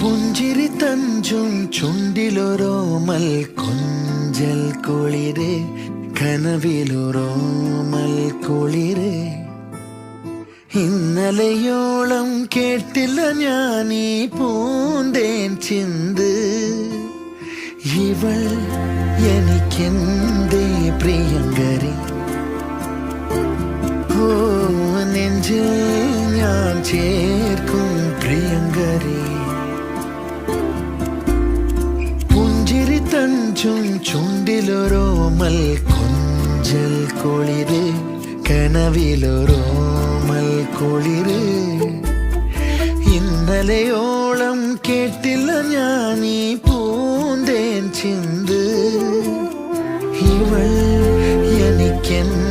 പുഞ്ചിരി തഞ്ചും ചുണ്ടിലൊരോമൽ കൊഞ്ചൽ കുളിരെ കനവിലൊരോമൽ കുളിരെ ഇന്നലെയോളം കേട്ടില്ല ഞാനീ പൂന്തേൻ ചിന്ത് ഇവൾ എനിക്കെന്തേ പ്രിയങ്കരി ഓ നെഞ്ചിൽ ഞാൻ ചേർക്കും പ്രിയങ്കരി പുഞ്ചിരി തഞ്ചും ചുണ്ടിലൊരോമൽ കൊഞ്ചൽ കുളിര് കനവിലൊരോമൽ കുളിര് ഇന്നലെയോളം കേട്ടില്ല ഞാനീ പൂന്തേൻ ചിന്ത് ഇവൾ എനിക്കെന്തേ